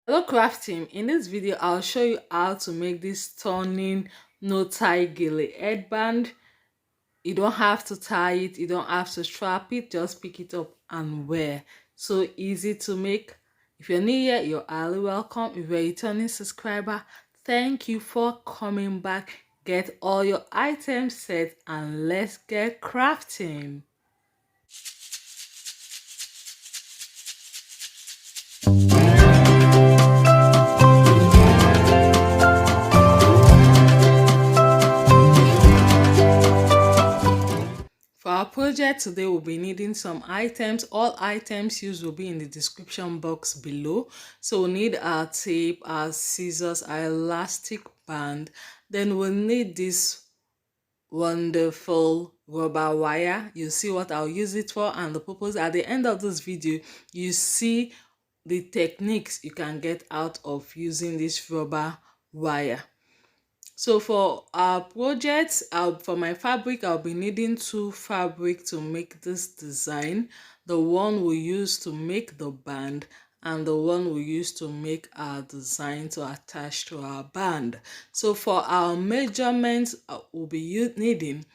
Hello Kraft team, in this video I'll show you how to make this stunning no tie gele headband. You don't have to tie it, you don't have to strap it, just pick it up and wear. So easy to make. If you're new here, you're highly welcome. If you're a returning subscriber, thank you for coming back. Get all your items set and let's get crafting. For our project today, we'll be needing some items. All items used will be in the description box below. So we'll need our tape, our scissors, our elastic band. Then we'll need this wonderful rubber wire. You see what I'll use it for and the purpose. At the end of this video, you see the techniques you can get out of using this rubber wire. So for our project, for my fabric, I'll be needing two fabric to make this design. The one we use to make the band and the one we use to make our design to attach to our band. So for our measurements, we'll be needing,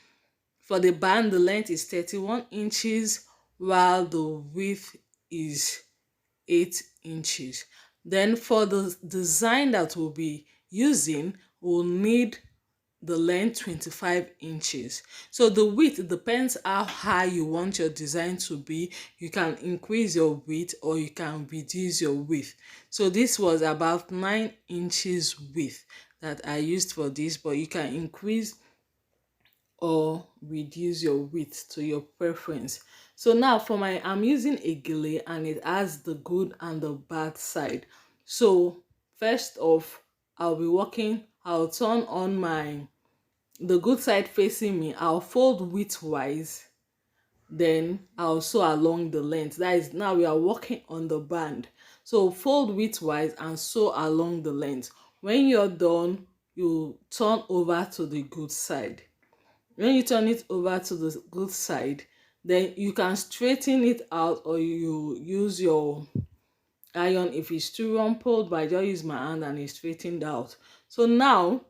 for the band, the length is 31 inches while the width is 8 inches. Then for the design that we'll be using, we'll need the length 25 inches. So the width depends how high you want your design to be. You can increase your width or you can reduce your width. So this was about 9 inches width that I used for this, but you can increase or reduce your width to your preference. So now for I'm using a gele and it has the good and the bad side. So first off, I'll turn on the good side facing me. I'll fold widthwise, then I'll sew along the length. That is, now we are working on the band. So fold widthwise and sew along the length. When you're done, you turn over to the good side. When you turn it over to the good side, then you can straighten it out or you use your iron if it's too rumpled, but I just use my hand and it's straightened out. So now,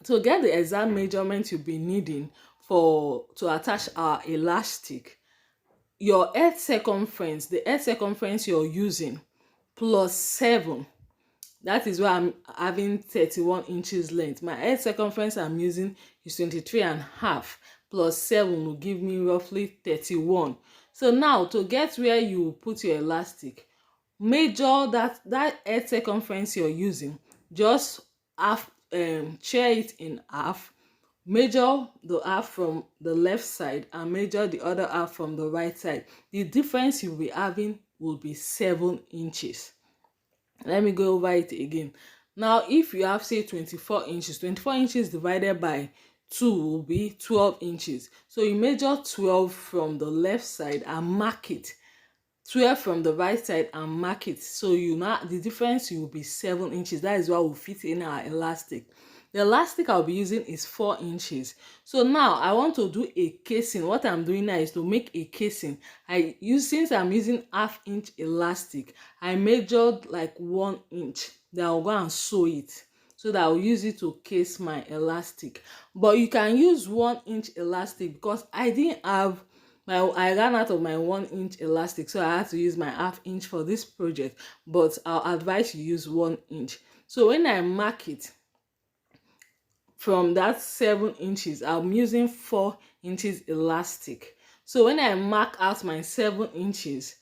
to get the exact measurement you'll be needing to attach our elastic, your head circumference, the head circumference you're using, plus 7. That is why I'm having 31 inches length. My head circumference I'm using is 23.5 plus 7 will give me roughly 31. So now to get where you put your elastic, measure that head circumference you're using, just share it in half. Measure the half from the left side and measure the other half from the right side. The difference you'll be having will be 7 inches. Let me go over it again. Now if you have, say, 24 inches, 24 inches divided by 2 will be 12 inches. So you measure 12 from the left side and mark it, 12 from the right side and mark it. So the difference will be 7 inches. That is what will fit in our elastic. The elastic I'll be using is 4 inches. So now I want to do a casing. What I'm doing now is to make a casing. Since I'm using 1/2 inch elastic, I measured like 1 inch. Then I'll go and sew it so that I'll use it to case my elastic. But you can use 1 inch elastic because I ran out of my 1 inch elastic, so I had to use my 1/2 inch for this project. But I'll advise you use 1 inch. So when I mark it, from that 7 inches, I'm using 4 inches elastic. So when I mark out my 7 inches,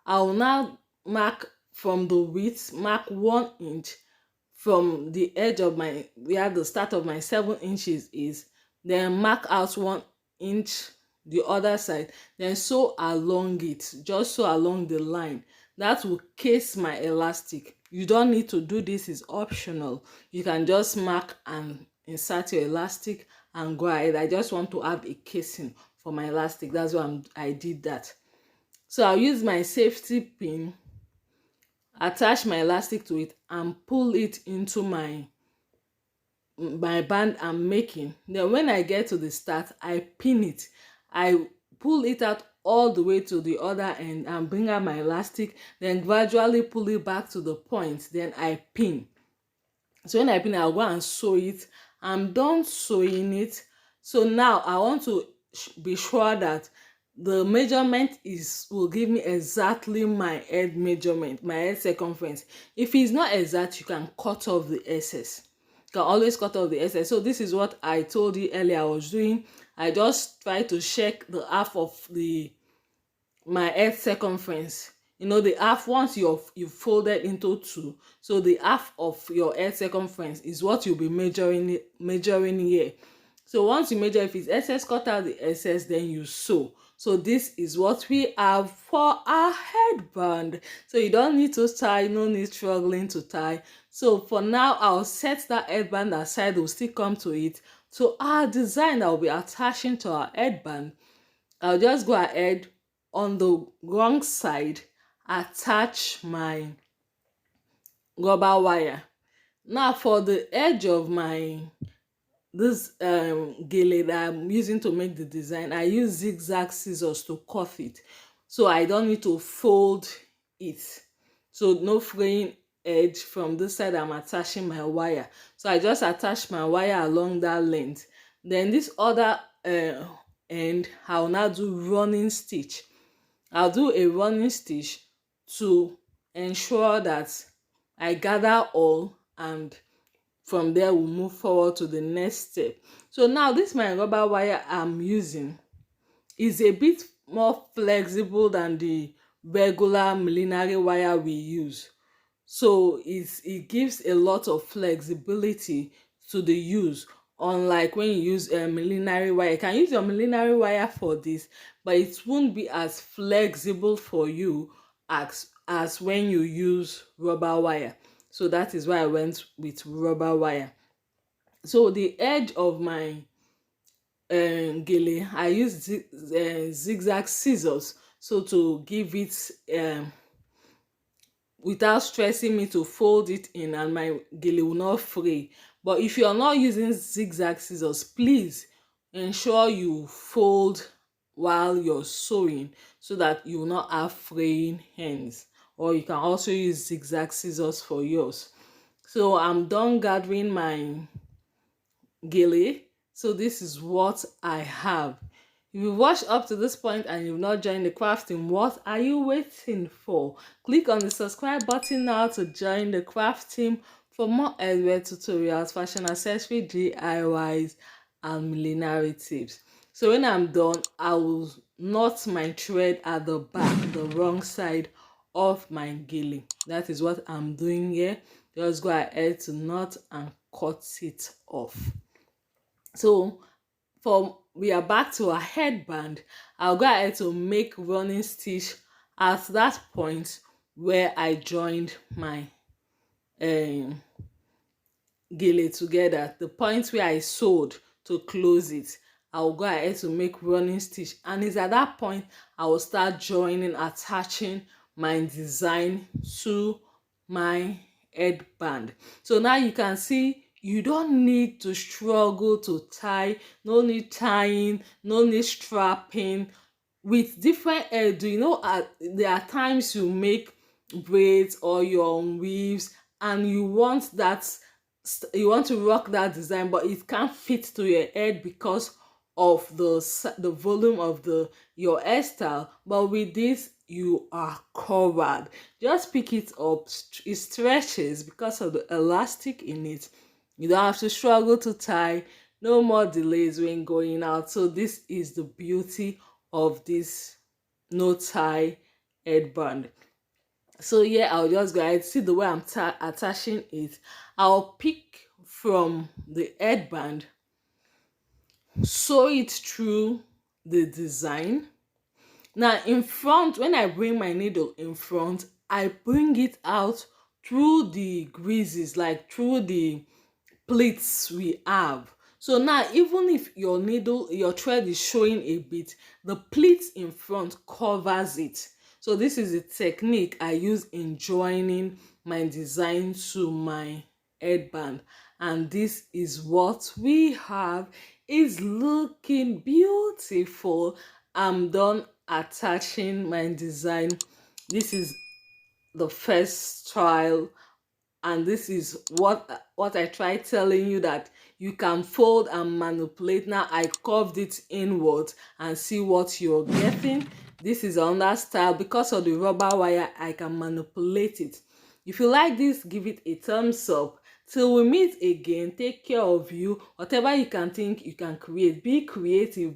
I'll now mark from the width, mark 1 inch from the edge of where the start of my 7 inches is, then mark out 1 inch the other side, then sew along it, just sew along the line. That will case my elastic. You don't need to do this, is optional. You can just mark and insert your elastic and go ahead. I just want to have a casing for my elastic. That's why I did that. So I'll use my safety pin, attach my elastic to it and pull it into my band I'm making. Then when I get to the start, I pin it. I pull it out all the way to the other end and bring out my elastic, then gradually pull it back to the point, then I pin. So when I pin, I'll go and sew it. I'm done sewing it. So now I want to be sure that the measurement will give me exactly my head measurement, my head circumference. If it's not exact, you can cut off the excess. You can always cut off the excess. So this is what I told you earlier I was doing. I just try to check the half of my head circumference. You know, the half, once you folded into two, so the half of your head circumference is what you'll be measuring here. So once you measure, if it's excess, cut out the excess, then you sew. So this is what we have for our headband. So you don't need to tie, no need struggling to tie. So for now, I'll set that headband aside. We'll still come to it. So our design that will be attaching to our headband, I'll just go ahead on the wrong side, attach my rubber wire. Now for the edge of this gele that I'm using to make the design, I use zigzag scissors to cut it, so I don't need to fold it. So no fraying edge from this side. I'm attaching my wire, so I just attach my wire along that length. Then this other end, I'll now do running stitch. I'll do a running stitch to ensure that I gather all, and from there we'll move forward to the next step. So now this my rubber wire I'm using is a bit more flexible than the regular millinery wire we use. So it gives a lot of flexibility to the use. Unlike when you use a millinery wire, you can use your millinery wire for this, but it won't be as flexible for you as when you use rubber wire. So that is why I went with rubber wire. So the edge of my gele, I use zigzag scissors, so to give it without stressing me to fold it in, and my gele will not fray. But if you are not using zigzag scissors, please ensure you fold while you're sewing, so that you will not have fraying ends. Or you can also use zigzag scissors for yours. So I'm done gathering my gele. So this is what I have. If you watched up to this point and you've not joined the crafting, what are you waiting for? Click on the subscribe button now to join the craft team for more headwear tutorials, fashion accessory DIYs, and millinery tips. So when I'm done, I will knot my thread at the back, the wrong side of my gele. That is what I'm doing here. Just go ahead to knot and cut it off. So we are back to our headband. I'll go ahead to make running stitch at that point where I joined my gele together, the point where I sewed to close it. I'll go ahead to make running stitch, and it's at that point I will start joining, attaching my design to my headband. So now you can see you don't need to struggle to tie, no need tying, no need strapping. With different hairdo, you know, there are times you make braids or your weaves and you want to rock that design, but it can't fit to your head because of the volume of your hairstyle. But with this, you are covered. Just pick it up. It stretches because of the elastic in it. You don't have to struggle to tie. No more delays when going out. So this is the beauty of this no tie headband. So yeah, I'll just go ahead, see the way I'm attaching it. I'll pick from the headband, sew it through the design. Now in front, when I bring my needle in front, I bring it out through the greases, like through the pleats we have. So now even if your thread is showing a bit, the pleat in front covers it. So this is a technique I use in joining my design to my headband, and this is what we have. It's looking beautiful. I'm done attaching my design. This is the first trial, and this is what I tried telling you, that you can fold and manipulate. Now I curved it inwards and see what you're getting. This is another style. Because of the rubber wire, I can manipulate it. If you like this, give it a thumbs up. Till we meet again, take care of you. Whatever you can think, you can create. Be creative.